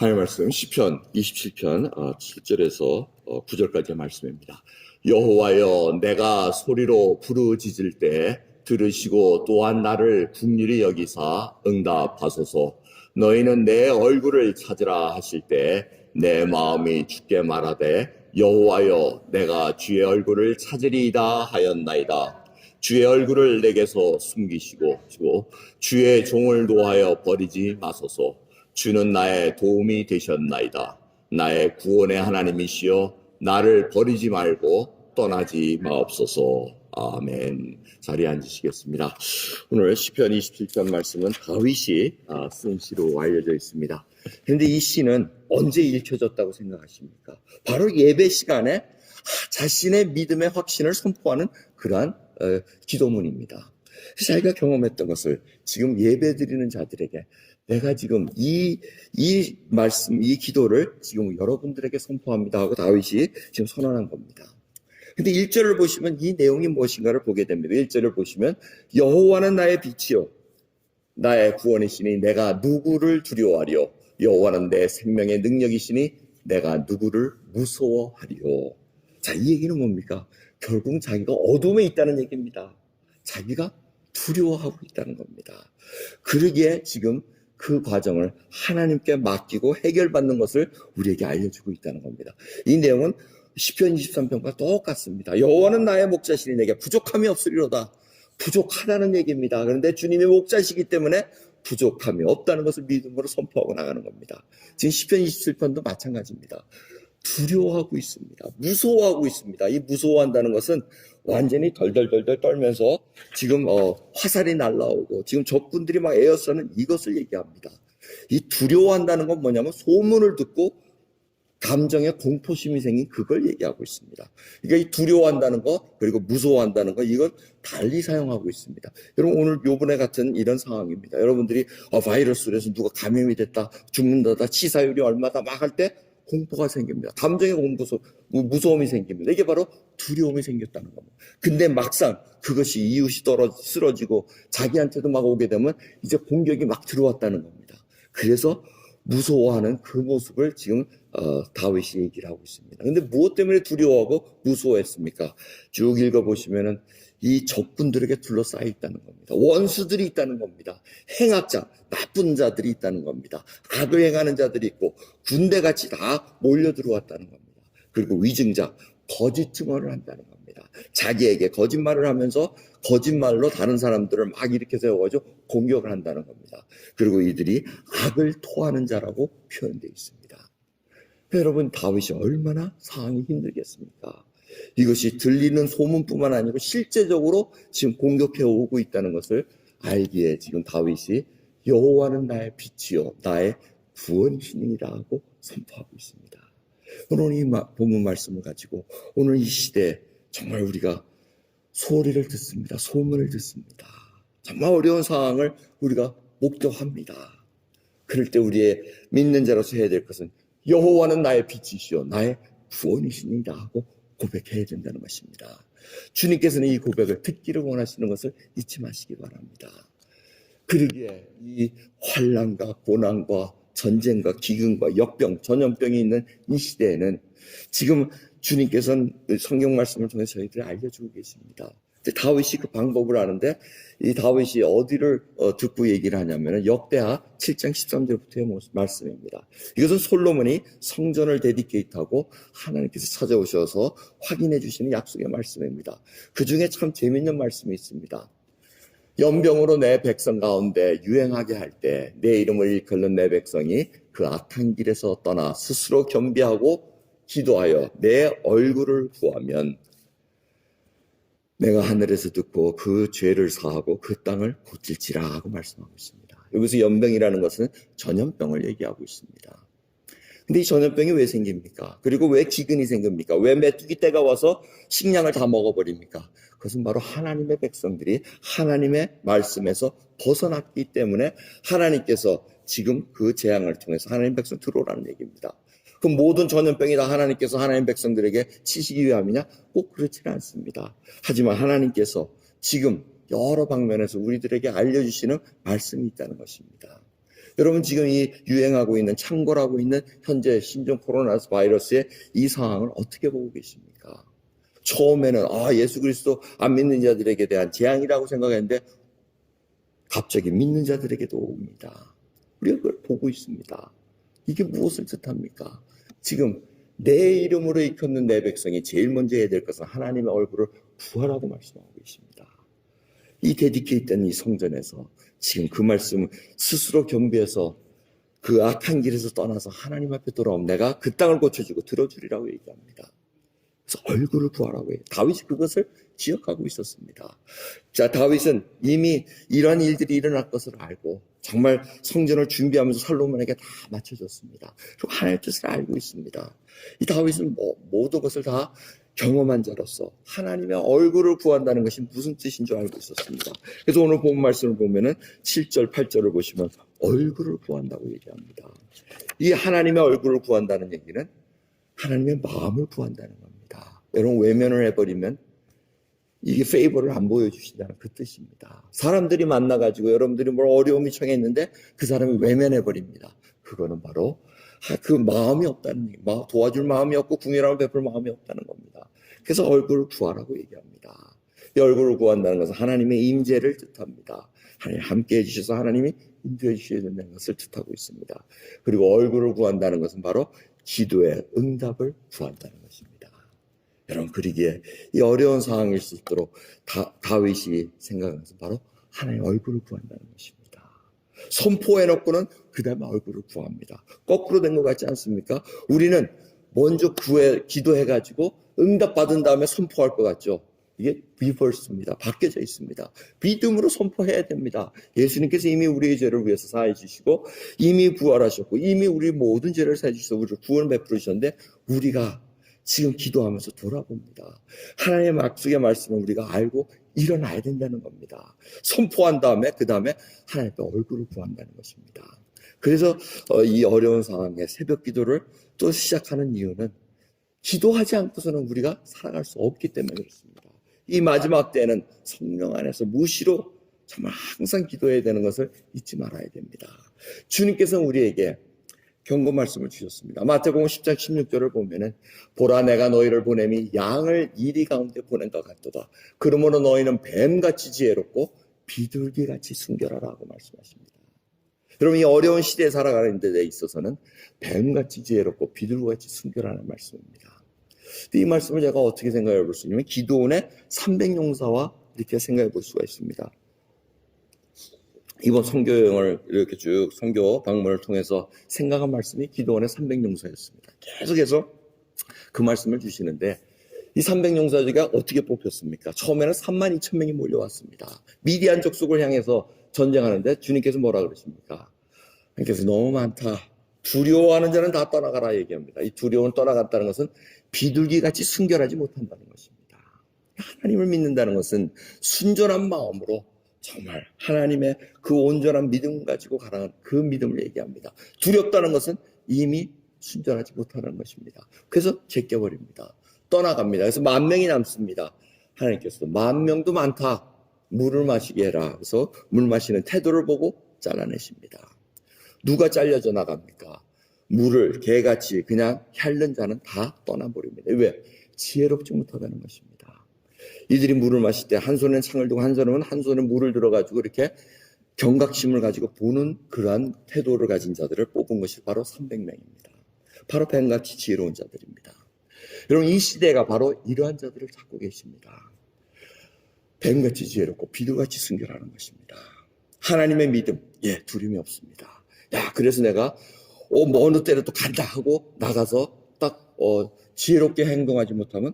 하나님 말씀 시편 27편 7절에서 9절까지의 말씀입니다. 여호와여, 내가 소리로 부르짖을 때 들으시고 또한 나를 긍휼히 여기사 응답하소서. 너희는 내 얼굴을 찾으라 하실 때 내 마음이 주께 말하되 여호와여, 내가 주의 얼굴을 찾으리이다 하였나이다. 주의 얼굴을 내게서 숨기시고 주의 종을 노하여 버리지 마소서. 주는 나의 도움이 되셨나이다. 나의 구원의 하나님이시여, 나를 버리지 말고 떠나지 마옵소서. 아멘. 자리에 앉으시겠습니다. 오늘 시편 27편 말씀은 다윗이 쓴 시로 알려져 있습니다. 그런데 이 시는 언제 읽혀졌다고 생각하십니까? 바로 예배 시간에 자신의 믿음의 확신을 선포하는 그러한 기도문입니다. 자기가 경험했던 것을 지금 예배 드리는 자들에게 내가 지금 이 말씀, 이 기도를 지금 여러분들에게 선포합니다 하고 다윗이 지금 선언한 겁니다. 근데 1절을 보시면 이 내용이 무엇인가를 보게 됩니다. 1절을 보시면 여호와는 나의 빛이요 나의 구원이시니 내가 누구를 두려워하리요. 여호와는 내 생명의 능력이시니 내가 누구를 무서워하리요. 자, 이 얘기는 뭡니까? 결국 자기가 어둠에 있다는 얘기입니다. 자기가 두려워하고 있다는 겁니다. 그러기에 지금 그 과정을 하나님께 맡기고 해결받는 것을 우리에게 알려주고 있다는 겁니다. 이 내용은 시편 23편과 똑같습니다. 여호와는 나의 목자시니 내게 부족함이 없으리로다. 부족하다는 얘기입니다. 그런데 주님의 목자시기 때문에 부족함이 없다는 것을 믿음으로 선포하고 나가는 겁니다. 지금 시편 27편도 마찬가지입니다. 두려워하고 있습니다. 무서워하고 있습니다. 이 무서워한다는 것은 완전히 덜덜덜덜 떨면서 지금 화살이 날라오고 지금 적군들이 막 에어싸는 이것을 얘기합니다. 이 두려워한다는 건 뭐냐면 소문을 듣고 감정에 공포심이 생긴 그걸 얘기하고 있습니다. 그러니까 이 두려워한다는 거 그리고 무서워한다는 거 이건 달리 사용하고 있습니다. 여러분 오늘 요번에 같은 이런 상황입니다. 여러분들이 바이러스로 해서 누가 감염이 됐다 죽는다다 치사율이 얼마다 막 할 때 공포가 생깁니다. 감정의 무서움이 생깁니다. 이게 바로 두려움이 생겼다는 겁니다. 근데 막상 그것이 이웃이 쓰러지고 자기한테도 막 오게 되면 이제 공격이 막 들어왔다는 겁니다. 그래서 무서워하는 그 모습을 지금 다윗이 얘기를 하고 있습니다. 근데 무엇 때문에 두려워하고 무서워했습니까? 쭉 읽어보시면은 이 적군들에게 둘러싸여 있다는 겁니다. 원수들이 있다는 겁니다. 행악자, 나쁜 자들이 있다는 겁니다. 악을 행하는 자들이 있고 군대같이 다 몰려 들어왔다는 겁니다. 그리고 위증자, 거짓 증언을 한다는 겁니다. 자기에게 거짓말을 하면서 거짓말로 다른 사람들을 막 이렇게 세워가지고 공격을 한다는 겁니다. 그리고 이들이 악을 토하는 자라고 표현되어 있습니다. 여러분 다윗이 얼마나 상황이 힘들겠습니까? 이것이 들리는 소문뿐만 아니고 실제적으로 지금 공격해 오고 있다는 것을 알기에 지금 다윗이 여호와는 나의 빛이요 나의 구원이시니라고 선포하고 있습니다. 오늘 이 본문 말씀을 가지고 오늘 이 시대에 정말 우리가 소리를 듣습니다. 소문을 듣습니다. 정말 어려운 상황을 우리가 목도합니다. 그럴 때 우리의 믿는 자로서 해야 될 것은 여호와는 나의 빛이시요 나의 구원이시니라 하고 고백해야 된다는 것입니다. 주님께서는 이 고백을 듣기를 원하시는 것을 잊지 마시기 바랍니다. 그러기에 이 환난과 고난과 전쟁과 기근과 역병, 전염병이 있는 이 시대에는 지금 주님께서는 성경 말씀을 통해서 저희들이 알려주고 계십니다. 다윗이 그 방법을 아는데 이 다윗이 어디를 듣고 얘기를 하냐면 역대하 7장 13절부터의 말씀입니다. 이것은 솔로몬이 성전을 데디케이트하고 하나님께서 찾아오셔서 확인해 주시는 약속의 말씀입니다. 그 중에 참 재미있는 말씀이 있습니다. 연병으로 내 백성 가운데 유행하게 할 때 내 이름을 일컫는 내 백성이 그 악한 길에서 떠나 스스로 겸비하고 기도하여 내 얼굴을 구하면 내가 하늘에서 듣고 그 죄를 사하고 그 땅을 고칠지라 하고 말씀하고 있습니다. 여기서 연병이라는 것은 전염병을 얘기하고 있습니다. 근데 이 전염병이 왜 생깁니까? 그리고 왜 기근이 생깁니까? 왜 메뚜기 때가 와서 식량을 다 먹어버립니까? 그것은 바로 하나님의 백성들이 하나님의 말씀에서 벗어났기 때문에 하나님께서 지금 그 재앙을 통해서 하나님 백성 들어오라는 얘기입니다. 그 모든 전염병이 다 하나님께서 하나님 백성들에게 치시기 위함이냐? 꼭 그렇지는 않습니다. 하지만 하나님께서 지금 여러 방면에서 우리들에게 알려주시는 말씀이 있다는 것입니다. 여러분 지금 이 유행하고 있는 창궐하고 있는 현재 신종 코로나 바이러스의 이 상황을 어떻게 보고 계십니까? 처음에는 예수 그리스도 안 믿는 자들에게 대한 재앙이라고 생각했는데 갑자기 믿는 자들에게도 옵니다. 우리가 그걸 보고 있습니다. 이게 무엇을 뜻합니까? 지금 내 이름으로 일컫는 내 백성이 제일 먼저 해야 될 것은 하나님의 얼굴을 구하라고 말씀하고 계십니다. 이 데디케이트된 이 성전에서 지금 그 말씀을 스스로 경배해서 그 악한 길에서 떠나서 하나님 앞에 돌아오면 내가 그 땅을 고쳐주고 들어주리라고 얘기합니다. 그래서 얼굴을 구하라고 해요. 다윗이 그것을 기억하고 있었습니다. 자, 다윗은 이미 이런 일들이 일어날 것을 알고 정말 성전을 준비하면서 솔로몬에게 다 맞춰줬습니다. 그리고 하나님의 뜻을 알고 있습니다. 이 다윗은 모든 것을 다 경험한 자로서 하나님의 얼굴을 구한다는 것이 무슨 뜻인 줄 알고 있었습니다. 그래서 오늘 본 말씀을 보면은 7절, 8절을 보시면 얼굴을 구한다고 얘기합니다. 이 하나님의 얼굴을 구한다는 얘기는 하나님의 마음을 구한다는 겁니다. 여러분 외면을 해버리면 이게 페이버를 안 보여주신다는 그 뜻입니다. 사람들이 만나가지고 여러분들이 뭘 어려움이 청했는데 그 사람이 외면해버립니다. 그거는 바로 그 마음이 없다는 얘기, 도와줄 마음이 없고 궁유함을 베풀 마음이 없다는 겁니다. 그래서 얼굴을 구하라고 얘기합니다. 이 얼굴을 구한다는 것은 하나님의 임재를 뜻합니다. 하나님 함께 해주셔서 하나님이 인도해 주셔야 된다는 것을 뜻하고 있습니다. 그리고 얼굴을 구한다는 것은 바로 기도의 응답을 구한다는 것입니다. 여러분 그러기에 이 어려운 상황일 수 있도록 다윗이 생각하는 것은 바로 하나님의 얼굴을 구한다는 것입니다. 선포해놓고는 그 다음에 얼굴을 구합니다. 거꾸로 된 것 같지 않습니까? 우리는 먼저 기도해가지고 응답받은 다음에 선포할 것 같죠? 이게 리버스입니다. 바뀌어져 있습니다. 믿음으로 선포해야 됩니다. 예수님께서 이미 우리의 죄를 위해서 사해 주시고 이미 부활하셨고 이미 우리 모든 죄를 사해 주셔서 우리를 구원 베풀으셨는데 우리가 지금 기도하면서 돌아봅니다. 하나님의 약속의 말씀을 우리가 알고 일어나야 된다는 겁니다. 선포한 다음에 그 다음에 하나님의 얼굴을 구한다는 것입니다. 그래서 이 어려운 상황에 새벽 기도를 또 시작하는 이유는 기도하지 않고서는 우리가 살아갈 수 없기 때문에 그렇습니다. 이 마지막 때는 성령 안에서 무시로 정말 항상 기도해야 되는 것을 잊지 말아야 됩니다. 주님께서는 우리에게 경고 말씀을 주셨습니다. 마태복음 10장 16절을 보면은 보라 내가 너희를 보냄이 양을 이리 가운데 보낸 것 같도다. 그러므로 너희는 뱀같이 지혜롭고 비둘기같이 순결하라고 말씀하십니다. 여러분 이 어려운 시대에 살아가는 데 있어서는 뱀같이 지혜롭고 비둘기같이 순결하는 말씀입니다. 이 말씀을 제가 어떻게 생각해 볼 수 있냐면 기도원의 300용사와 이렇게 생각해 볼 수가 있습니다. 이번 선교여행을 이렇게 쭉 선교 방문을 통해서 생각한 말씀이 기도원의 300용사였습니다. 계속해서 그 말씀을 주시는데 이 300용사가 어떻게 뽑혔습니까? 처음에는 32,000명이 몰려왔습니다. 미디안 족속을 향해서 전쟁하는데 주님께서 뭐라 그러십니까? 주님께서 너무 많다. 두려워하는 자는 다 떠나가라 얘기합니다. 이 두려움을 떠나갔다는 것은 비둘기같이 순결하지 못한다는 것입니다. 하나님을 믿는다는 것은 순전한 마음으로 정말 하나님의 그 온전한 믿음 가지고 가라는 그 믿음을 얘기합니다. 두렵다는 것은 이미 순전하지 못하는 것입니다. 그래서 제껴버립니다. 떠나갑니다. 그래서 10,000명이 남습니다. 하나님께서 10,000명도 많다. 물을 마시게 해라. 그래서 물 마시는 태도를 보고 잘라내십니다. 누가 잘려져 나갑니까? 물을 개같이 그냥 핥는 자는 다 떠나버립니다. 왜? 지혜롭지 못하다는 것입니다. 이들이 물을 마실 때 한 손에는 창을 두고 한 손에 물을 들어가지고 이렇게 경각심을 가지고 보는 그러한 태도를 가진 자들을 뽑은 것이 바로 300명입니다. 바로 뱀같이 지혜로운 자들입니다. 여러분 이 시대가 바로 이러한 자들을 찾고 계십니다. 뱀같이 지혜롭고 비둘같이 순결하는 것입니다. 하나님의 믿음, 두려움이 없습니다. 그래서 내가 어느 때를 또 간다 하고 나가서 딱 지혜롭게 행동하지 못하면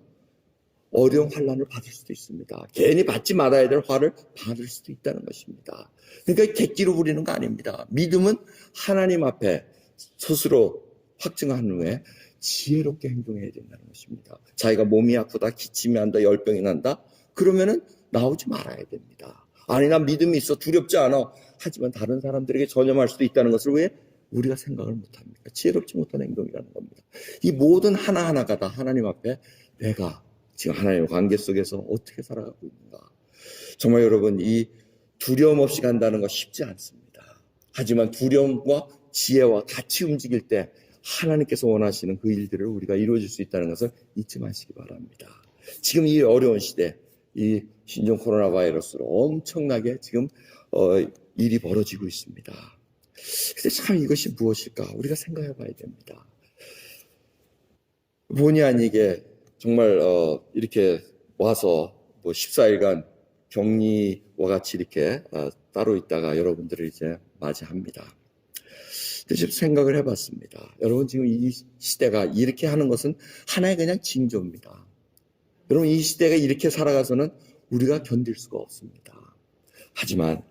어려운 환난을 받을 수도 있습니다. 괜히 받지 말아야 될 화를 받을 수도 있다는 것입니다. 그러니까 객기로 부리는 거 아닙니다. 믿음은 하나님 앞에 스스로 확증한 후에 지혜롭게 행동해야 된다는 것입니다. 자기가 몸이 아프다, 기침이 난다, 열병이 난다 그러면은 나오지 말아야 됩니다. 아니 난 믿음이 있어 두렵지 않아. 하지만 다른 사람들에게 전염할 수도 있다는 것을 왜 우리가 생각을 못합니까? 지혜롭지 못한 행동이라는 겁니다. 이 모든 하나하나가 다 하나님 앞에 내가 지금 하나님의 관계 속에서 어떻게 살아가고 있는가. 정말 여러분 이 두려움 없이 간다는 거 쉽지 않습니다. 하지만 두려움과 지혜와 같이 움직일 때 하나님께서 원하시는 그 일들을 우리가 이루어질 수 있다는 것을 잊지 마시기 바랍니다. 지금 이 어려운 시대, 이 신종 코로나 바이러스로 엄청나게 지금 일이 벌어지고 있습니다. 근데 참 이것이 무엇일까? 우리가 생각해 봐야 됩니다. 본의 아니게 정말 이렇게 와서 뭐 14일간 격리와 같이 이렇게 따로 있다가 여러분들을 이제 맞이합니다. 지금 생각을 해봤습니다. 여러분 지금 이 시대가 이렇게 하는 것은 하나의 그냥 징조입니다. 여러분 이 시대가 이렇게 살아가서는 우리가 견딜 수가 없습니다. 하지만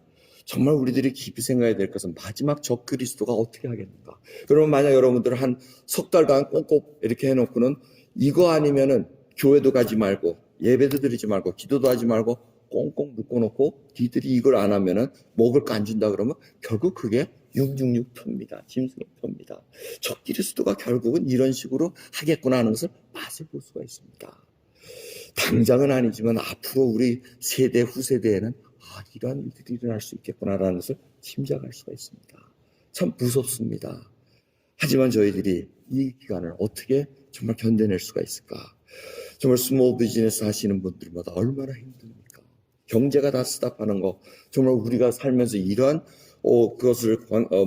정말 우리들이 깊이 생각해야 될 것은 마지막 적 그리스도가 어떻게 하겠는가. 여러분 만약 여러분들 한 석 달간 꽁꽁 이렇게 해놓고는 이거 아니면은 교회도 가지 말고 예배도 드리지 말고 기도도 하지 말고 꽁꽁 묶어놓고 니들이 이걸 안 하면은 먹을 거 안 준다 그러면 결국 그게 666표입니다. 짐승표입니다. 적 그리스도가 결국은 이런 식으로 하겠구나 하는 것을 맛을 볼 수가 있습니다. 당장은 아니지만 앞으로 우리 세대 후세대에는 이러한 일들이 일어날 수 있겠구나라는 것을 짐작할 수가 있습니다. 참 무섭습니다. 하지만 저희들이 이 기간을 어떻게 정말 견뎌낼 수가 있을까? 정말 스몰 비즈니스 하시는 분들마다 얼마나 힘듭니까? 경제가 다 스탑하는 거 정말 우리가 살면서 이러한 그것을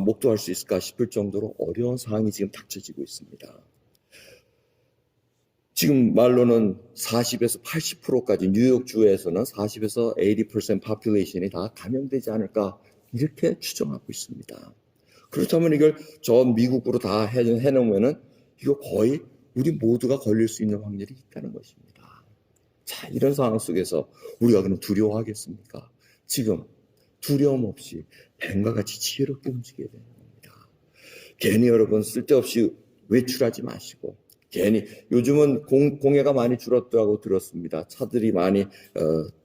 목도할 수 있을까 싶을 정도로 어려운 상황이 지금 닥쳐지고 있습니다. 지금 말로는 40에서 80%까지 뉴욕주에서는 40에서 80% population이 다 감염되지 않을까 이렇게 추정하고 있습니다. 그렇다면 이걸 전 미국으로 다 해놓으면은 이거 거의 우리 모두가 걸릴 수 있는 확률이 있다는 것입니다. 자, 이런 상황 속에서 우리가 그럼 두려워하겠습니까? 지금 두려움 없이 뱀과 같이 지혜롭게 움직여야 되는 겁니다. 괜히 여러분 쓸데없이 외출하지 마시고 괜히 요즘은 공해가 많이 줄었다고 들었습니다. 차들이 많이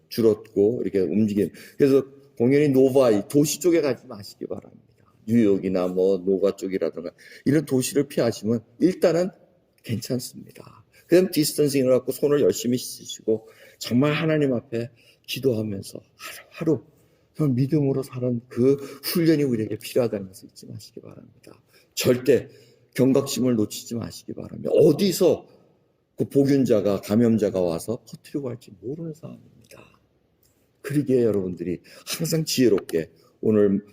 줄었고 이렇게 움직이는. 그래서 공연히 노바 도시 쪽에 가지 마시기 바랍니다. 뉴욕이나 뭐 노바 쪽이라든가 이런 도시를 피하시면 일단은 괜찮습니다. 그다음 디스턴싱을 갖고 손을 열심히 씻으시고 정말 하나님 앞에 기도하면서 하루 믿음으로 사는 그 훈련이 우리에게 필요하다는 것을 잊지 마시기 바랍니다. 절대 경각심을 놓치지 마시기 바랍니다. 어디서 그 보균자가 감염자가 와서 퍼뜨리고 할지 모르는 상황입니다. 그러기에 여러분들이 항상 지혜롭게 오늘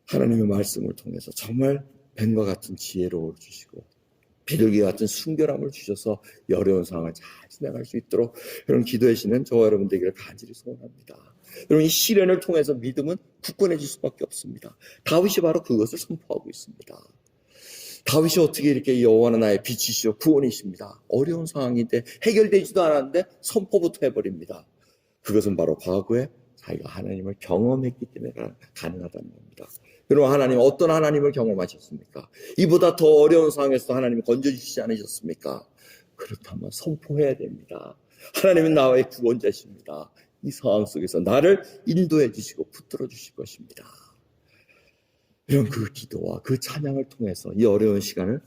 하나님의 말씀을 통해서 정말 뱀과 같은 지혜로움을 주시고 비둘기 같은 순결함을 주셔서 이 어려운 상황을 잘 지나갈 수 있도록 여러분 기도하시는 저와 여러분 되기를 간절히 소원합니다. 여러분 이 시련을 통해서 믿음은 굳건해질 수밖에 없습니다. 다윗이 바로 그것을 선포하고 있습니다. 다윗이 어떻게 이렇게 여호와는 나의 빛이시오 구원이십니다. 어려운 상황인데 해결되지도 않았는데 선포부터 해버립니다. 그것은 바로 과거에 자기가 하나님을 경험했기 때문에 가능하다는 겁니다. 여러분 하나님 어떤 하나님을 경험하셨습니까? 이보다 더 어려운 상황에서 하나님이 건져주시지 않으셨습니까? 그렇다면 선포해야 됩니다. 하나님은 나의 구원자십니다. 이 상황 속에서 나를 인도해 주시고 붙들어 주실 것입니다. 이런 그 기도와 그 찬양을 통해서 이 어려운 시간을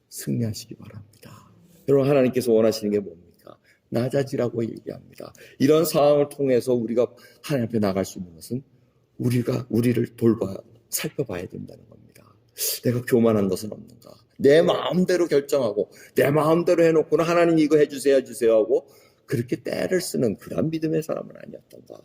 승리하시기 바랍니다. 여러분 하나님께서 원하시는 게 뭡니까? 낮아지라고 얘기합니다. 이런 상황을 통해서 우리가 하나님 앞에 나갈 수 있는 것은 우리를 살펴봐야 된다는 겁니다. 내가 교만한 것은 없는가? 내 마음대로 결정하고 내 마음대로 해놓고는 하나님 이거 해주세요 하고 그렇게 때를 쓰는 그런 믿음의 사람은 아니었던가?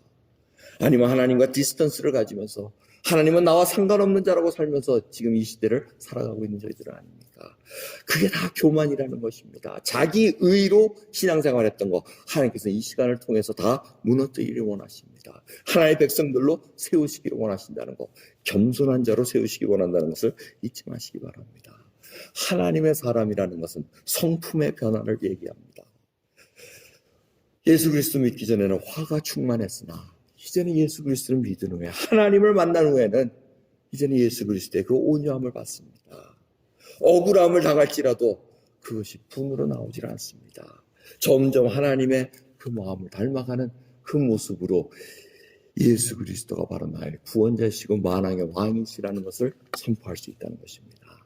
아니면 하나님과 디스턴스를 가지면서 하나님은 나와 상관없는 자라고 살면서 지금 이 시대를 살아가고 있는 저희들은 아닙니까? 그게 다 교만이라는 것입니다. 자기 의로 신앙생활 했던 거 하나님께서 이 시간을 통해서 다 무너뜨리기를 원하십니다. 하나님의 백성들로 세우시기를 원하신다는 거, 겸손한 자로 세우시기 원한다는 것을 잊지 마시기 바랍니다. 하나님의 사람이라는 것은 성품의 변화를 얘기합니다. 예수 그리스도 믿기 전에는 화가 충만했으나 이제는 예수 그리스도를 믿은 후에 하나님을 만난 후에는 이제는 예수 그리스도의 그 온유함을 받습니다. 억울함을 당할지라도 그것이 분으로 나오질 않습니다. 점점 하나님의 그 마음을 닮아가는 그 모습으로 예수 그리스도가 바로 나의 구원자이시고 만왕의 왕이시라는 것을 선포할 수 있다는 것입니다.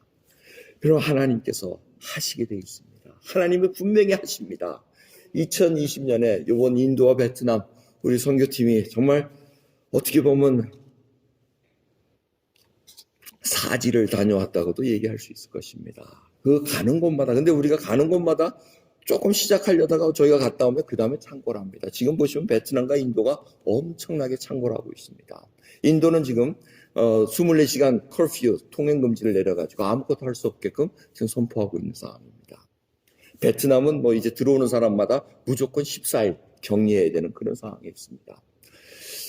그럼 하나님께서 하시게 되어 있습니다. 하나님은 분명히 하십니다. 2020년에 이번 인도와 베트남 우리 선교팀이 정말 어떻게 보면 바지를 다녀왔다고도 얘기할 수 있을 것입니다. 그 가는 곳마다, 근데 우리가 가는 곳마다 조금 시작하려다가 저희가 갔다 오면 그 다음에 창궐 합니다. 지금 보시면 베트남과 인도가 엄청나게 창궐하고 있습니다. 인도는 지금 24시간 커퓨 통행금지를 내려가지고 아무것도 할 수 없게끔 지금 선포하고 있는 상황입니다. 베트남은 뭐 이제 들어오는 사람마다 무조건 14일 격리해야 되는 그런 상황이 있습니다.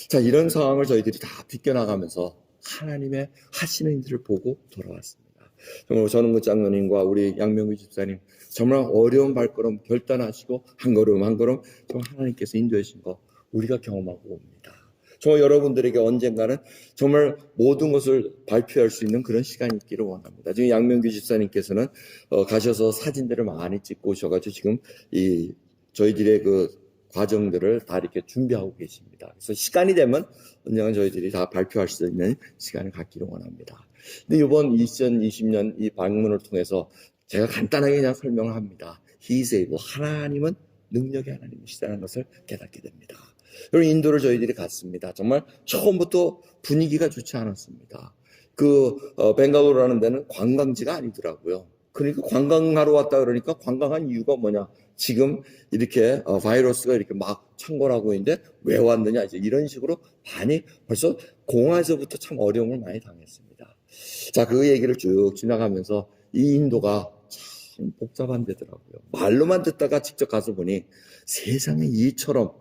자, 이런 상황을 저희들이 다 비껴나가면서 하나님의 하시는 일을 보고 돌아왔습니다. 정말 전은구 장로님과 우리 양명규 집사님 정말 어려운 발걸음 결단하시고 한 걸음 한 걸음 정말 하나님께서 인도해 주신 거 우리가 경험하고 옵니다. 정말 여러분들에게 언젠가는 정말 모든 것을 발표할 수 있는 그런 시간이 있기를 원합니다. 지금 양명규 집사님께서는 가셔서 사진들을 많이 찍고 오셔가지고 지금 이 저희들의 그 과정들을 다 이렇게 준비하고 계십니다. 그래서 시간이 되면 언젠가 저희들이 다 발표할 수 있는 시간을 갖기를 원합니다. 근데 이번 2020년 이 방문을 통해서 제가 간단하게 그냥 설명을 합니다. He is able. 하나님은 능력의 하나님이시다는 것을 깨닫게 됩니다. 그리고 인도를 저희들이 갔습니다. 정말 처음부터 분위기가 좋지 않았습니다. 벵갈루루라는 데는 관광지가 아니더라고요. 그러니까 관광하러 왔다 그러니까 관광한 이유가 뭐냐? 지금 이렇게 바이러스가 이렇게 막 창궐하고 있는데 왜 왔느냐? 이제 이런 식으로 많이 벌써 공항에서부터 참 어려움을 많이 당했습니다. 자, 그 얘기를 쭉 지나가면서 이 인도가 참 복잡한 데더라고요. 말로만 듣다가 직접 가서 보니 세상에 이처럼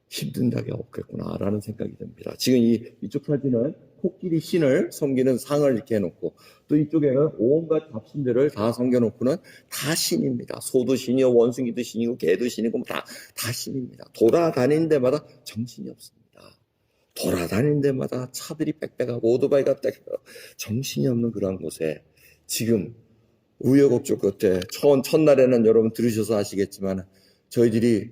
힘든 데가 없겠구나라는 생각이 듭니다. 지금 이쪽 사진은 코끼리 신을 섬기는 상을 이렇게 해놓고 또 이쪽에는 온갖 잡신들을 다 섬겨놓고는 다 신입니다. 소도 신이요, 원숭이도 신이고 개도 신이고 다 신입니다. 돌아다니는 데마다 정신이 없습니다. 돌아다니는 데마다 차들이 빽빽하고 오토바이가 빽빽하고 정신이 없는 그런 곳에 지금 우여곡절 끝에 첫날에는 여러분 들으셔서 아시겠지만 저희들이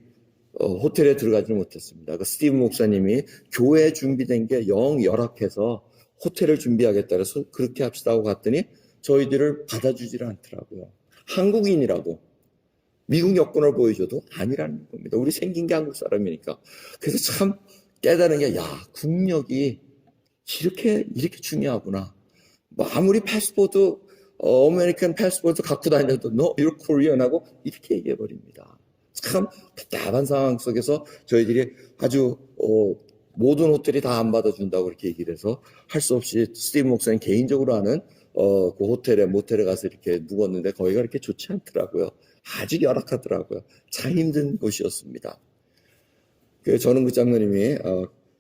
호텔에 들어가지 못했습니다. 스티브 목사님이 교회 준비된 게 영 열악해서 호텔을 준비하겠다 해서 그렇게 합시다 하고 갔더니 저희들을 받아주지를 않더라고요. 한국인이라고 미국 여권을 보여줘도 아니라는 겁니다. 우리 생긴 게 한국 사람이니까. 그래서 참 깨달은 게 국력이 이렇게 중요하구나. 뭐 아무리 패스포드 아메리칸 패스포드 갖고 다녀도 No, you're Korean 하고 이렇게 얘기해버립니다. 참 답답한 상황 속에서 저희들이 아주 모든 호텔이 다 안 받아준다고 그렇게 얘기를 해서 할 수 없이 스티브 목사님 개인적으로 하는 그 모텔에 가서 이렇게 묵었는데 거기가 이렇게 좋지 않더라고요. 아주 열악하더라고요. 참 힘든 곳이었습니다. 저는 그 장로님이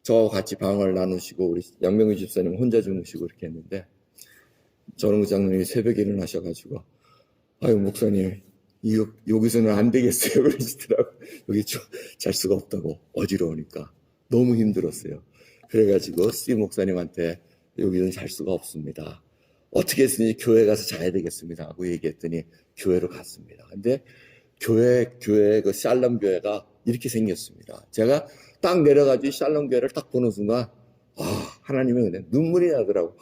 저와 같이 방을 나누시고 우리 양명규 집사님 혼자 주무시고 이렇게 했는데 저는 그 장로님이 새벽에 일어나셔가지고 아유 목사님 여기서는 안 되겠어요. 그러시더라고요. 여기 잘 수가 없다고 어지러우니까 너무 힘들었어요. 그래가지고 스티브 목사님한테 여기는 잘 수가 없습니다. 어떻게 했으니 교회 가서 자야 되겠습니다 하고 얘기했더니 교회로 갔습니다. 근데 교회 그 샬롬 교회가 이렇게 생겼습니다. 제가 딱 내려가지고 샬롬 교회를 딱 보는 순간 하나님의 은혜 눈물이 나더라고.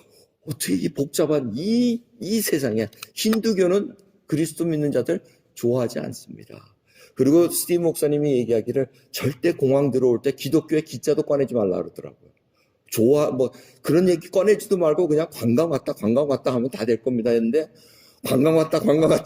어떻게 이 복잡한 이 세상에 힌두교는 그리스도 믿는 자들 좋아하지 않습니다. 그리고 스티브 목사님이 얘기하기를 절대 공항 들어올 때 기독교의 기자도 꺼내지 말라 그러더라고요. 그런 얘기 꺼내지도 말고 그냥 관광 왔다 하면 다 될 겁니다 했는데 관광 왔다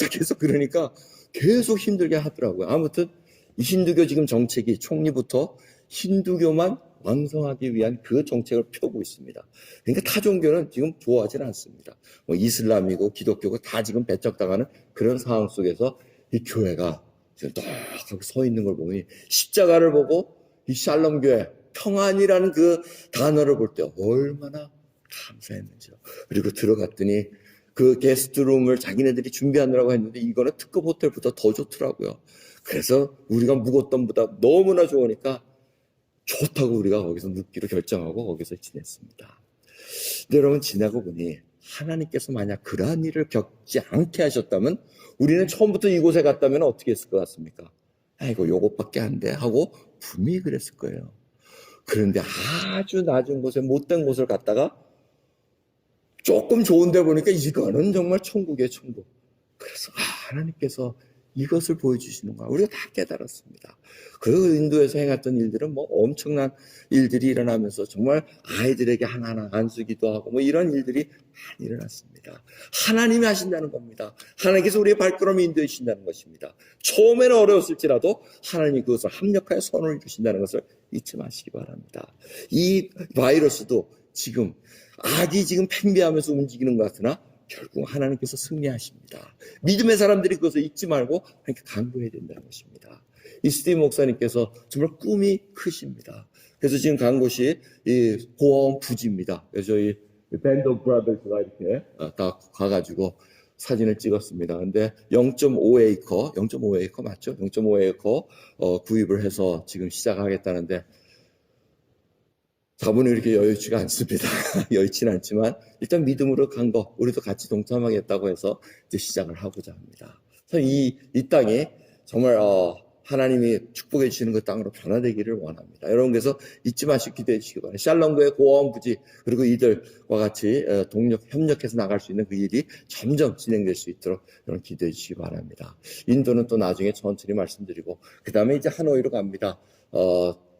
계속 그러니까 계속 힘들게 하더라고요. 아무튼 이 힌두교 지금 정책이 총리부터 힌두교만 완성하기 위한 그 정책을 펴고 있습니다. 그러니까 타 종교는 지금 좋아하지는 않습니다. 이슬람이고 기독교고 다 지금 배척당하는 그런 상황 속에서 이 교회가 지금 딱 하고 서 있는 걸 보니 십자가를 보고 이 샬롬 교회 평안이라는 그 단어를 볼 때 얼마나 감사했는지요. 그리고 들어갔더니 그 게스트룸을 자기네들이 준비하느라고 했는데 이거는 특급 호텔보다 더 좋더라고요. 그래서 우리가 묵었던 보다 너무나 좋으니까 좋다고 우리가 거기서 묵기로 결정하고 거기서 지냈습니다. 근데 여러분 지나고 보니 하나님께서 만약 그러한 일을 겪지 않게 하셨다면 우리는 처음부터 이곳에 갔다면 어떻게 했을 것 같습니까? 아이고 요것밖에 안 돼 하고 분명히 그랬을 거예요. 그런데 아주 낮은 곳에 못된 곳을 갔다가 조금 좋은 데 보니까 이거는 정말 천국이에요, 천국. 그래서 하나님께서 이것을 보여주시는 거야. 우리가 다 깨달았습니다. 그 인도에서 행했던 일들은 뭐 엄청난 일들이 일어나면서 정말 아이들에게 하나하나 안수기도 하고 뭐 이런 일들이 많이 일어났습니다. 하나님이 하신다는 겁니다. 하나님께서 우리의 발걸음을 인도해 주신다는 것입니다. 처음에는 어려웠을지라도 하나님이 그것을 합력하여 선을 주신다는 것을 잊지 마시기 바랍니다. 이 바이러스도 지금 악이 지금 팽배하면서 움직이는 것 같으나 결국 하나님께서 승리하십니다. 믿음의 사람들이 그것을 잊지 말고 하나님께 간구해야 된다는 것입니다. 이 스티브 목사님께서 정말 꿈이 크십니다. 그래서 지금 간 곳이 이 고아원 부지입니다. 그래서 저희 밴드 오브 브라더스가 이렇게 다 가가지고 사진을 찍었습니다. 근데 0.5에이커, 0.5에이커 맞죠? 0.5에이커 구입을 해서 지금 시작하겠다는데 자본이 이렇게 여유치가 않습니다. 여유치는 않지만 일단 믿음으로 간 거 우리도 같이 동참하겠다고 해서 이제 시작을 하고자 합니다. 이 땅이 정말 하나님이 축복해 주시는 그 땅으로 변화되기를 원합니다. 여러분께서 잊지 마시고 기도해 주시기 바랍니다. 샬롬교회 고아원 부지 그리고 이들과 같이 협력해서 나갈 수 있는 그 일이 점점 진행될 수 있도록 여러분 기도해 주시기 바랍니다. 인도는 또 나중에 천천히 말씀드리고 그 다음에 이제 하노이로 갑니다.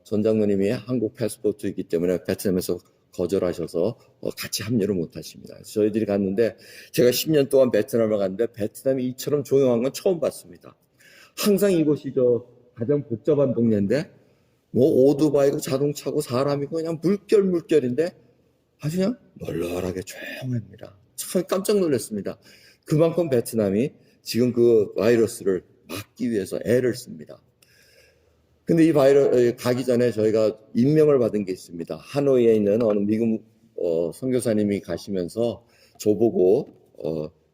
전 장로님이 한국 패스포트이기 때문에 베트남에서 거절하셔서 같이 합류를 못하십니다. 저희들이 갔는데 제가 10년 동안 베트남을 갔는데 베트남이 이처럼 조용한 건 처음 봤습니다. 항상 이곳이 가장 복잡한 동네인데 뭐 오토바이고 자동차고 사람이고 그냥 물결인데 아주 그냥 널널하게 조용합니다. 참 깜짝 놀랐습니다. 그만큼 베트남이 지금 그 바이러스를 막기 위해서 애를 씁니다. 근데 이 바이러스 가기 전에 저희가 임명을 받은 게 있습니다. 하노이에 있는 어느 미국 선교사님이 가시면서 저보고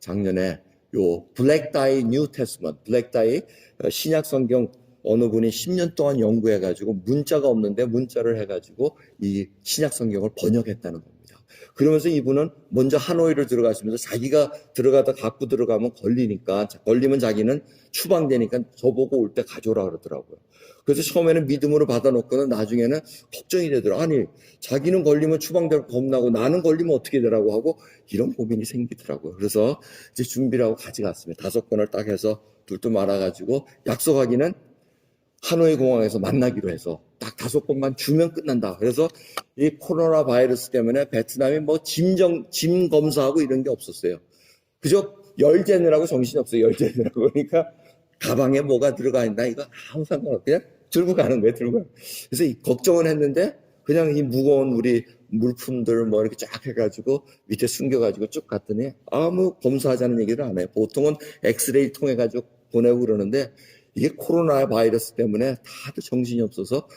작년에 요 블랙다이 뉴 테스먼트, 블랙다이 신약 성경 어느 분이 10년 동안 연구해가지고 문자가 없는데 문자를 해가지고 이 신약 성경을 번역했다는 겁니다. 그러면서 이분은 먼저 하노이를 들어가시면서 자기가 들어가다 갖고 들어가면 걸리면 자기는 추방되니까 저보고 올 때 가져오라 그러더라고요. 그래서 처음에는 믿음으로 받아놓고는 나중에는 걱정이 되더라고요. 아니 자기는 걸리면 추방될 거 겁나고 나는 걸리면 어떻게 되라고 하고 이런 고민이 생기더라고요. 그래서 이제 준비를 하고 가져갔습니다. 5건을 딱 해서 둘도 말아가지고 약속하기는 하노이 공항에서 만나기로 해서 딱 5건만 주면 끝난다. 그래서 이 코로나 바이러스 때문에 베트남이 뭐 짐 검사하고 이런 게 없었어요. 그저 열 재느라고 정신이 없어요. 열 재느라고. 그러니까 가방에 뭐가 들어가 있나 이거 아무 상관없고 그냥 들고 가는 거예요. 들고 가는. 그래서 걱정은 했는데 그냥 이 무거운 우리 물품들 뭐 이렇게 쫙 해가지고 밑에 숨겨가지고 쭉 갔더니 아무 검사하자는 얘기를 안 해요. 보통은 엑스레이 통해가지고 보내고 그러는데 이게 코로나 바이러스 때문에 다들 정신이 없어서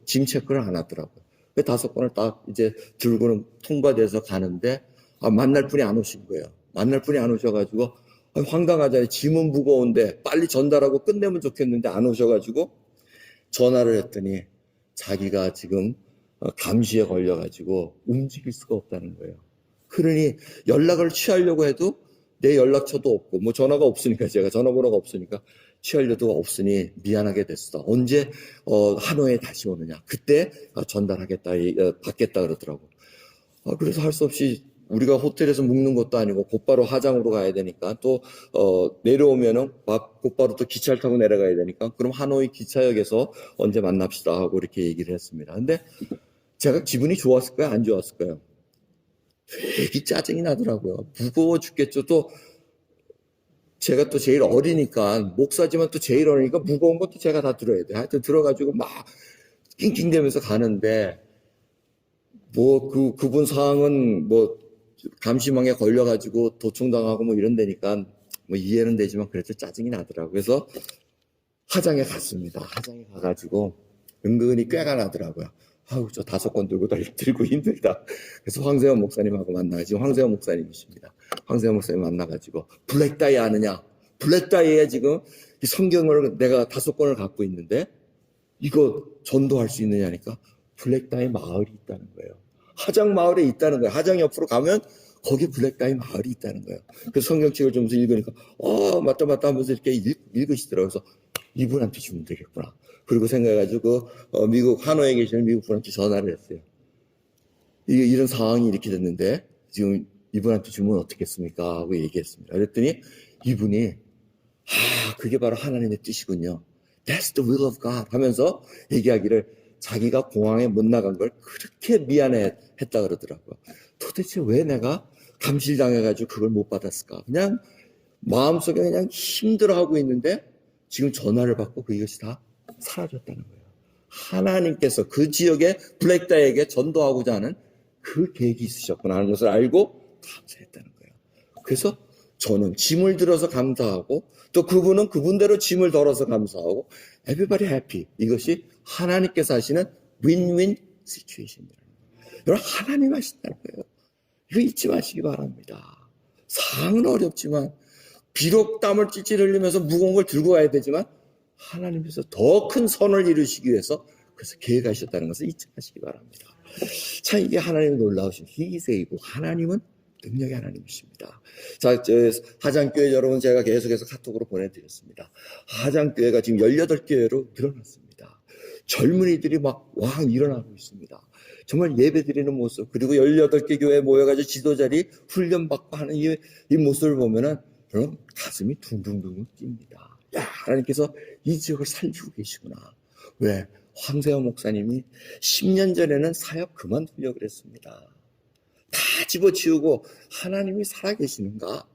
짐 체크를 안 하더라고요. 그 5건을 딱 이제 들고는 통과돼서 가는데 만날 분이 안 오신 거예요. 만날 분이 안 오셔가지고 황당하잖아요. 짐은 무거운데 빨리 전달하고 끝내면 좋겠는데 안 오셔가지고 전화를 했더니 자기가 지금 감시에 걸려가지고 움직일 수가 없다는 거예요. 그러니 연락을 취하려고 해도 내 연락처도 없고 뭐 전화가 없으니까 제가 전화번호가 없으니까 취하려도 없으니 미안하게 됐어. 언제 하노이에 다시 오느냐. 그때 전달하겠다 받겠다 그러더라고. 그래서 할 수 없이 우리가 호텔에서 묵는 것도 아니고 곧바로 하장으로 가야 되니까 또 내려오면은 곧바로 또 기차를 타고 내려가야 되니까 그럼 하노이 기차역에서 언제 만납시다 하고 이렇게 얘기를 했습니다. 근데 제가 기분이 좋았을까요? 안 좋았을까요? 되게 짜증이 나더라고요. 무거워 죽겠죠. 또 제가 또 제일 어리니까 목사지만 또 제일 어리니까 무거운 것도 제가 다 들어야 돼. 하여튼 들어가지고 막 낑낑대면서 가는데 뭐 그분 상황은 뭐 감시망에 걸려가지고 도청당하고 뭐 이런 데니까 뭐 이해는 되지만 그래도 짜증이 나더라고요. 그래서 하장에 갔습니다. 하장에 가가지고 은근히 꾀가 나더라고요. 아우 저 5건 들고 힘들다. 그래서 황세현 목사님하고 만나가지고 지금 황세현 목사님이십니다. 황세현 목사님 만나가지고 블랙다이 아느냐? 블랙다이에 지금 이 성경을 내가 5권을 갖고 있는데 이거 전도할 수 있느냐니까 블랙다이 마을이 있다는 거예요. 하장 마을에 있다는 거예요. 하장 옆으로 가면 거기 블랙다이 마을이 있다는 거예요. 그래서 성경책을 좀 읽으니까 맞다 하면서 이렇게 읽으시더라고요. 그래서 이분한테 주면 되겠구나. 그리고 생각해가지고 미국 하노이에 계시는 미국 분한테 전화를 했어요. 이런 상황이 이렇게 됐는데 지금 이분한테 주면 어떻겠습니까? 하고 얘기했습니다. 그랬더니 이분이 그게 바로 하나님의 뜻이군요. That's the will of God 하면서 얘기하기를 자기가 공항에 못 나간 걸 그렇게 미안해 했다 그러더라고요. 도대체 왜 내가 감실당해가지고 그걸 못 받았을까? 그냥 마음속에 그냥 힘들어하고 있는데 지금 전화를 받고 이것이 다 사라졌다는 거예요. 하나님께서 그 지역의 블랙다에게 전도하고자 하는 그 계획이 있으셨구나 하는 것을 알고 감사했다는 거예요. 그래서 저는 짐을 들어서 감사하고 또 그분은 그분대로 짐을 덜어서 감사하고 everybody happy. 이것이 하나님께서 하시는 윈윈 시츄에이션이라는 거예요. 여러분 하나님 하신다는 거예요. 이거 잊지 마시기 바랍니다. 상은 어렵지만 비록 땀을 찔찔 흘리면서 무거운 걸 들고 가야 되지만 하나님께서 더 큰 선을 이루시기 위해서 그래서 계획하셨다는 것을 잊지 마시기 바랍니다. 참 이게 하나님의 놀라우신 He is able. 하나님은 능력의 하나님이십니다. 자, 하장교회 여러분 제가 계속해서 카톡으로 보내드렸습니다. 하장교회가 지금 18교회로 늘어났습니다. 젊은이들이 막 일어나고 있습니다. 정말 예배 드리는 모습 그리고 18개 교회에 모여가지고 지도자리 훈련받고 하는 이 모습을 보면은 여러분 가슴이 둥둥둥 뜁니다. 야, 하나님께서 이 지역을 살리고 계시구나. 왜? 황세호 목사님이 10년 전에는 사역 그만두려고 그랬습니다. 다 집어치우고 하나님이 살아계시는가?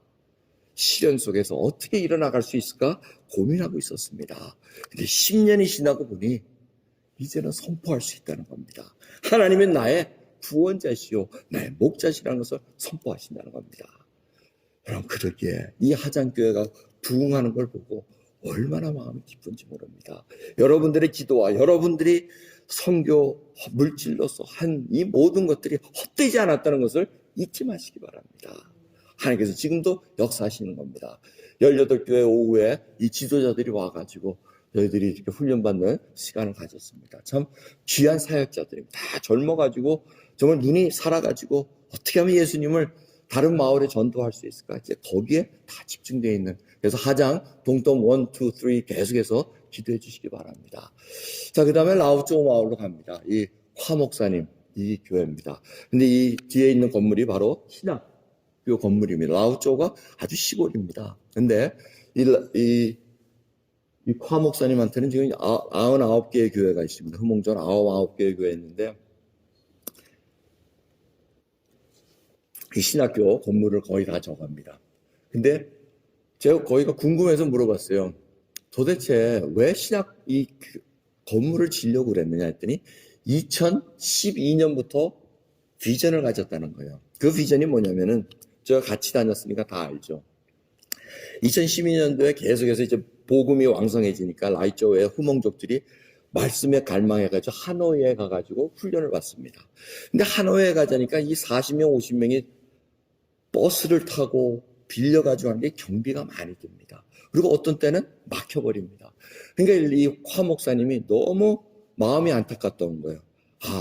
시련 속에서 어떻게 일어나갈 수 있을까? 고민하고 있었습니다. 근데 10년이 지나고 보니 이제는 선포할 수 있다는 겁니다. 하나님은 나의 구원자시요 나의 목자시라는 것을 선포하신다는 겁니다. 여러분 그러기에 이 하장교회가 부흥하는 걸 보고 얼마나 마음이 기쁜지 모릅니다. 여러분들의 기도와 여러분들이 선교 물질로서 한 이 모든 것들이 헛되지 않았다는 것을 잊지 마시기 바랍니다. 하나님께서 지금도 역사하시는 겁니다. 18교회 오후에 이 지도자들이 와가지고 저희들이 이렇게 훈련받는 시간을 가졌습니다. 참 귀한 사역자들이 다 젊어가지고 정말 눈이 살아가지고 어떻게 하면 예수님을 다른 마을에 전도할 수 있을까? 이제 거기에 다 집중되어 있는. 그래서 하장, 동점 1, 2, 3 계속해서 기도해 주시기 바랍니다. 자, 그 다음에 라오쪼 마을로 갑니다. 이 화 목사님, 이 교회입니다. 근데 이 뒤에 있는 건물이 바로 신학교 건물입니다. 라오쪼가 아주 시골입니다. 근데 이 화 목사님한테는 지금 99개의 교회가 있습니다. 흐몽전 99개의 교회가 있는데 이 신학교 건물을 거의 다 져갑니다. 근데 제가 거기가 궁금해서 물어봤어요. 도대체 왜 이 건물을 지려고 그랬느냐 했더니 2012년부터 비전을 가졌다는 거예요. 그 비전이 뭐냐면은 제가 같이 다녔으니까 다 알죠. 2012년도에 계속해서 이제 복음이 왕성해지니까 라이쪼의 후몽족들이 말씀에 갈망해가지고 하노이에 가가지고 훈련을 받습니다. 근데 하노이에 가자니까 이 40명, 50명이 버스를 타고 빌려가지고 하는 게 경비가 많이 듭니다. 그리고 어떤 때는 막혀버립니다. 그러니까 이 화 목사님이 너무 마음이 안타깝던 거예요.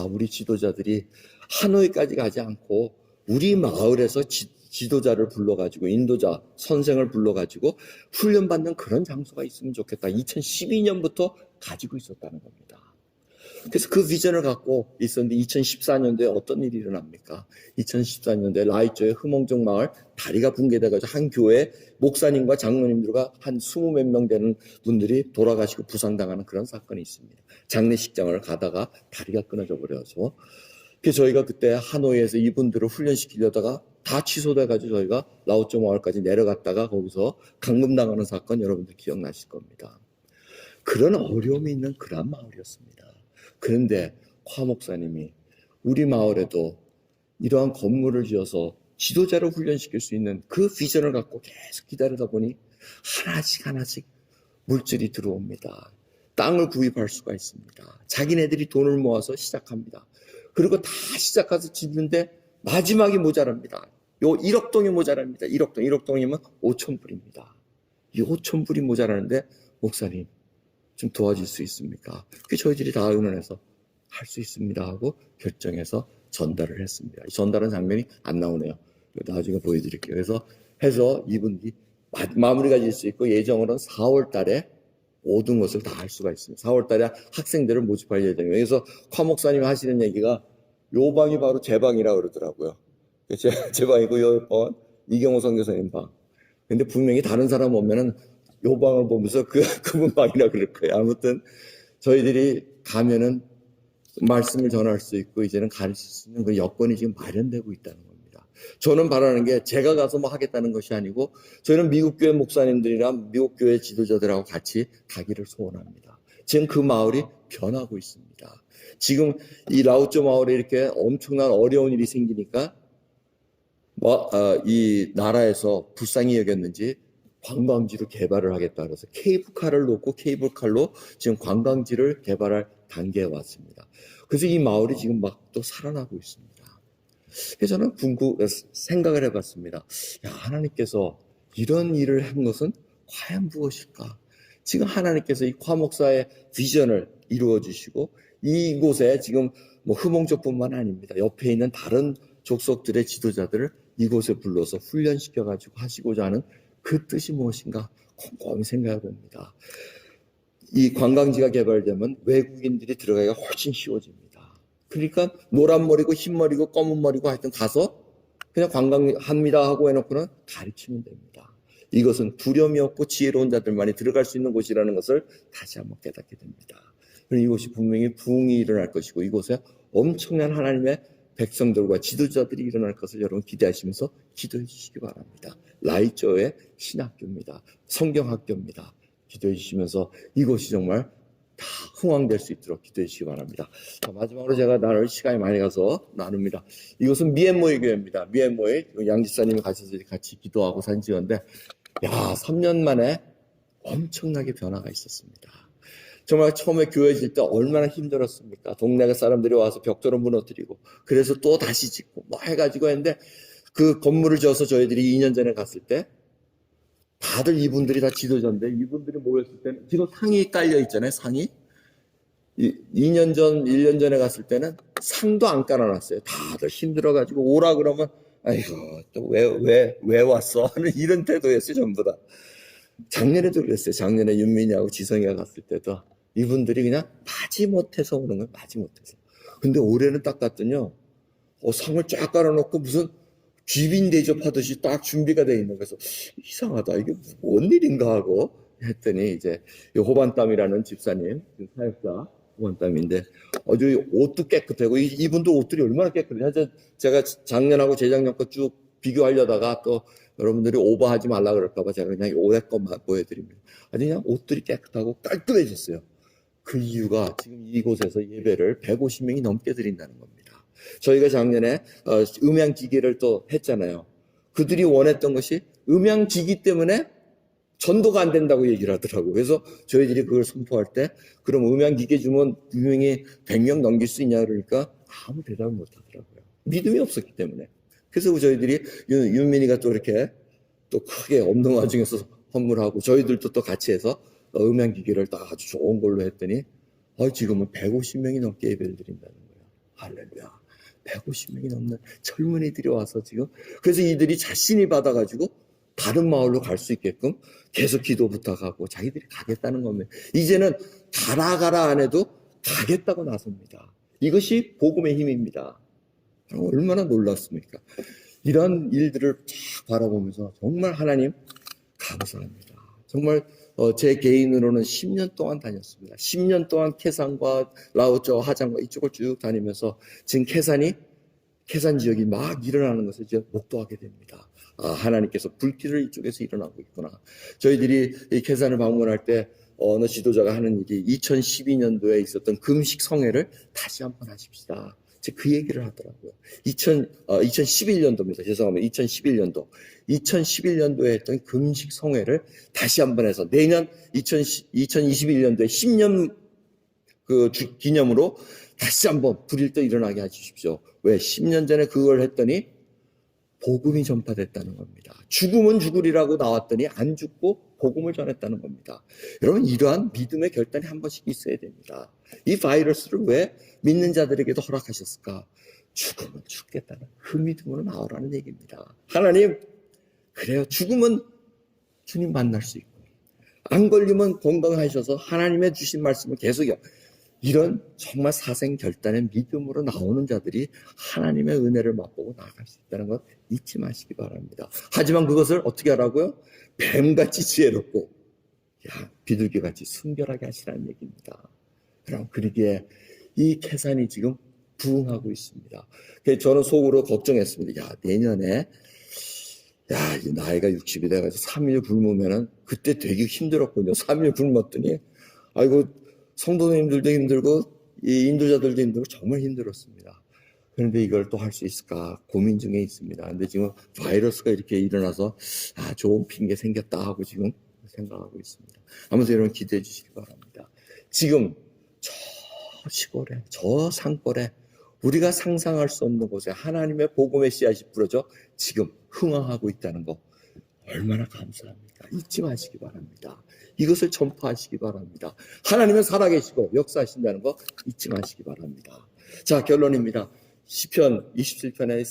우리 지도자들이 하노이까지 가지 않고 우리 마을에서 지도자를 불러가지고 인도자, 선생을 불러가지고 훈련받는 그런 장소가 있으면 좋겠다. 2012년부터 가지고 있었다는 겁니다. 그래서 그 비전을 갖고 있었는데 2014년도에 어떤 일이 일어납니까? 2014년도에 라이쪼의 흐몽족 마을 다리가 붕괴돼가지고 한 교회 목사님과 장로님들과 한 20몇 명 되는 분들이 돌아가시고 부상당하는 그런 사건이 있습니다. 장례식장을 가다가 다리가 끊어져 버려서 그래서 저희가 그때 하노이에서 이분들을 훈련시키려다가 다 취소돼가지고 저희가 라오쪼 마을까지 내려갔다가 거기서 감금당하는 사건 여러분들 기억나실 겁니다. 그런 어려움이 있는 그런 마을이었습니다. 그런데 화 목사님이 우리 마을에도 이러한 건물을 지어서 지도자를 훈련시킬 수 있는 그 비전을 갖고 계속 기다리다 보니 하나씩 물질이 들어옵니다. 땅을 구입할 수가 있습니다. 자기네들이 돈을 모아서 시작합니다. 그리고 다 시작해서 짓는데 마지막이 모자랍니다. 요 1억 동이 모자랍니다. 1억 동이면 5천 불입니다. 이 5천 불이 모자라는데 목사님 좀 도와줄 수 있습니까? 그 저희들이 다 의논해서 할 수 있습니다 하고 결정해서 전달을 했습니다. 전달한 장면이 안 나오네요. 나중에 보여드릴게요. 그래서 해서 이분이 마무리가 질 수 있고 예정으로는 4월 달에 모든 것을 다 할 수가 있습니다. 4월 달에 학생들을 모집할 예정이에요. 그래서 화 목사님 하시는 얘기가 요 방이 바로 제 방이라고 그러더라고요. 제 방이고 요 번 이경호 선교사님 방. 근데 분명히 다른 사람 오면은 요방을 보면서 그분 방이라 그럴 거예요. 아무튼 저희들이 가면은 말씀을 전할 수 있고 이제는 가르칠 수 있는 그 여건이 지금 마련되고 있다는 겁니다. 저는 바라는 게 제가 가서 뭐 하겠다는 것이 아니고 저희는 미국 교회 목사님들이랑 미국 교회 지도자들하고 같이 가기를 소원합니다. 지금 그 마을이 변하고 있습니다. 지금 이 라오쩌 마을에 이렇게 엄청난 어려운 일이 생기니까 이 나라에서 불쌍히 여겼는지 관광지로 개발을 하겠다 그래서 케이블카를 놓고 케이블카로 지금 관광지를 개발할 단계에 왔습니다. 그래서 이 마을이 지금 막 또 살아나고 있습니다. 그래서 저는 생각을 해봤습니다. 야, 하나님께서 이런 일을 한 것은 과연 무엇일까? 지금 하나님께서 이 과목사의 비전을 이루어 주시고 이곳에 지금 뭐 흐몽족뿐만 아닙니다. 옆에 있는 다른 족속들의 지도자들을 이곳에 불러서 훈련시켜가지고 하시고자 하는 그 뜻이 무엇인가 곰곰이 생각해 봅니다. 이 관광지가 개발되면 외국인들이 들어가기가 훨씬 쉬워집니다. 그러니까 노란 머리고 흰 머리고 검은 머리고 하여튼 가서 그냥 관광합니다 하고 해놓고는 가르치면 됩니다. 이것은 두려움이 없고 지혜로운 자들만이 들어갈 수 있는 곳이라는 것을 다시 한번 깨닫게 됩니다. 이곳이 분명히 부흥이 일어날 것이고 이곳에 엄청난 하나님의 백성들과 지도자들이 일어날 것을 여러분 기대하시면서 기도해 주시기 바랍니다. 라이쩌의 신학교입니다. 성경학교입니다. 기도해 주시면서 이곳이 정말 다 흥왕될 수 있도록 기도해 주시기 바랍니다. 자, 마지막으로 제가 나눌 시간이 많이 가서 나눕니다. 이곳은 미앤모이 교회입니다. 미앤모이 양 집사님이 가셔서 같이 기도하고 사진 찍었는데 야, 3년 만에 엄청나게 변화가 있었습니다. 정말 처음에 교회 질 때 얼마나 힘들었습니까? 동네 사람들이 와서 벽돌을 무너뜨리고 그래서 또 다시 짓고 뭐 해가지고 했는데 그 건물을 지어서 저희들이 2년 전에 갔을 때 다들 이분들이 다 지도자인데 이분들이 모였을 때는 지금 상이 깔려 있잖아요. 상이 2년 전 1년 전에 갔을 때는 상도 안 깔아놨어요. 다들 힘들어가지고 오라 그러면 아이고 또 왜 왔어 하는 이런 태도였어요. 전부 다. 작년에도 그랬어요. 작년에 윤민이하고 지성이가 갔을 때도 이분들이 그냥 마지못해서 오는 거예요. 마지못해서. 근데 올해는 딱 갔더니요. 상을 쫙 깔아놓고 무슨 귀빈 대접하듯이 딱 준비가 돼 있는 거에서 이상하다. 이게 뭔 일인가 하고 했더니 이제 호반땀이라는 집사님, 사역자 호반땀인데 아주 옷도 깨끗하고 이분도 옷들이 얼마나 깨끗해요. 제가 작년하고 재작년 거 쭉 비교하려다가 또 여러분들이 오버하지 말라 그럴까봐 제가 그냥 올해 것만 보여드립니다. 아주 그냥 옷들이 깨끗하고 깔끔해졌어요. 그 이유가 지금 이곳에서 예배를 150명이 넘게 드린다는 겁니다. 저희가 작년에 음향기기를 또 했잖아요. 그들이 원했던 것이 음향기기 때문에 전도가 안 된다고 얘기를 하더라고요. 그래서 저희들이 그걸 선포할 때 그럼 음향기기 주면 분명히 100명 넘길 수 있냐 그러니까 아무 대답을 못 하더라고요. 믿음이 없었기 때문에. 그래서 저희들이 윤민이가 또 이렇게 또 크게 없는 와중에서 선물하고 저희들도 또 같이 해서 음향기기를 딱 아주 좋은 걸로 했더니 지금은 150명이 넘게 예배를 드린다는 거예요. 할렐루야. 150명이 넘는 젊은이들이 와서 지금 그래서 이들이 자신이 받아가지고 다른 마을로 갈 수 있게끔 계속 기도 부탁하고 자기들이 가겠다는 겁니다. 이제는 가라 안 해도 가겠다고 나섭니다. 이것이 복음의 힘입니다. 얼마나 놀랐습니까? 이런 일들을 쫙 바라보면서 정말 하나님 감사합니다. 정말 제 개인으로는 10년 동안 다녔습니다. 10년 동안 캐산과 라오쩌, 하장과 이쪽을 쭉 다니면서 지금 캐산 지역이 막 일어나는 것을 이제 목도하게 됩니다. 하나님께서 불길을 이쪽에서 일어나고 있구나. 저희들이 이 캐산을 방문할 때 어느 지도자가 하는 일이 2012년도에 있었던 금식 성회를 다시 한번 하십시다. 그 얘기를 하더라고요. 2011년도입니다. 죄송합니다. 2011년도에 했던 금식 성회를 다시 한번 해서 내년 2021년도에 10년 기념으로 다시 한번 불일 때 일어나게 해주십시오. 왜? 10년 전에 그걸 했더니 복음이 전파됐다는 겁니다. 죽으면 죽으리라고 나왔더니 안 죽고 복음을 전했다는 겁니다. 여러분 이러한 믿음의 결단이 한 번씩 있어야 됩니다. 이 바이러스를 왜 믿는 자들에게도 허락하셨을까? 죽으면 죽겠다는 그 믿음으로 나오라는 얘기입니다. 하나님 그래요. 죽으면 주님 만날 수 있고 안 걸리면 건강하셔서 하나님의 주신 말씀을 계속요. 이런 정말 사생결단의 믿음으로 나오는 자들이 하나님의 은혜를 맛보고 나아갈 수 있다는 것 잊지 마시기 바랍니다. 하지만 그것을 어떻게 하라고요? 뱀같이 지혜롭고 비둘기같이 순결하게 하시라는 얘기입니다. 그럼 그러기에 이 계산이 지금 부응하고 있습니다. 그래서 저는 속으로 걱정했습니다. 내년에 이 나이가 60이 돼가지고 3일 굶으면은 그때 되게 힘들었거든요. 3일 굶었더니 아이고 성도님들도 힘들고 이 인도자들도 힘들고 정말 힘들었습니다. 그런데 이걸 또 할 수 있을까 고민 중에 있습니다. 근데 지금 바이러스가 이렇게 일어나서 좋은 핑계 생겼다 하고 지금 생각하고 있습니다. 아무튼 여러분 기대해 주시기 바랍니다. 지금 저 시골에 저 산골에 우리가 상상할 수 없는 곳에 하나님의 복음의 씨앗이 뿌려져 지금 흥황하고 있다는 거 얼마나 감사합니까? 잊지 마시기 바랍니다. 이것을 전파하시기 바랍니다. 하나님은 살아계시고 역사하신다는 거 잊지 마시기 바랍니다. 자, 결론입니다. 시편 27편의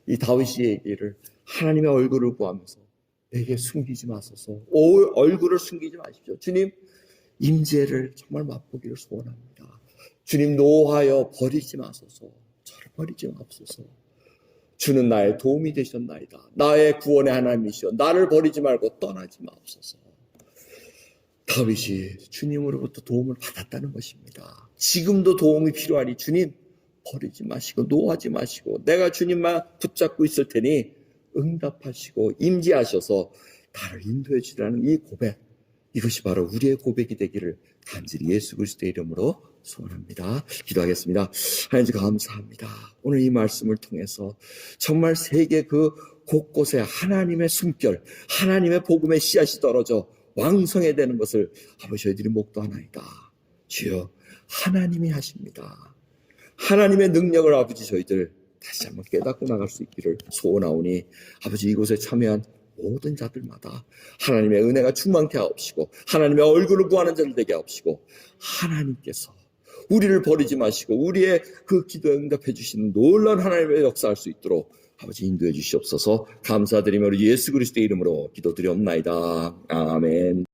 이 다윗이 얘기를 하나님의 얼굴을 구하면서 내게 숨기지 마소서. 얼굴을 숨기지 마십시오. 주님 임재를 정말 맛보기를 소원합니다. 주님 노하여 버리지 마소서. 저를 버리지 마옵소서. 주는 나의 도움이 되셨나이다. 나의 구원의 하나님이시여 나를 버리지 말고 떠나지 마옵소서. 다윗이 주님으로부터 도움을 받았다는 것입니다. 지금도 도움이 필요하니 주님 버리지 마시고 노하지 마시고 내가 주님만 붙잡고 있을 테니 응답하시고 임재하셔서 나를 인도해 주라는 이 고백, 이것이 바로 우리의 고백이 되기를 간절히 예수 그리스도의 이름으로 소원합니다. 기도하겠습니다. 하나님 감사합니다. 오늘 이 말씀을 통해서 정말 세계 그 곳곳에 하나님의 숨결, 하나님의 복음의 씨앗이 떨어져 왕성해야 되는 것을 아버지 저희들이 목도하나이다. 주여 하나님이 하십니다. 하나님의 능력을 아버지 저희들 다시 한번 깨닫고 나갈 수 있기를 소원하오니 아버지 이곳에 참여한 모든 자들마다 하나님의 은혜가 충만케 하옵시고 하나님의 얼굴을 구하는 자들 되게 하옵시고 하나님께서 우리를 버리지 마시고 우리의 그 기도에 응답해 주시는 놀라운 하나님의 역사할 수 있도록 아버지 인도해 주시옵소서. 감사드리며 우리 예수 그리스도의 이름으로 기도드리옵나이다. 아멘.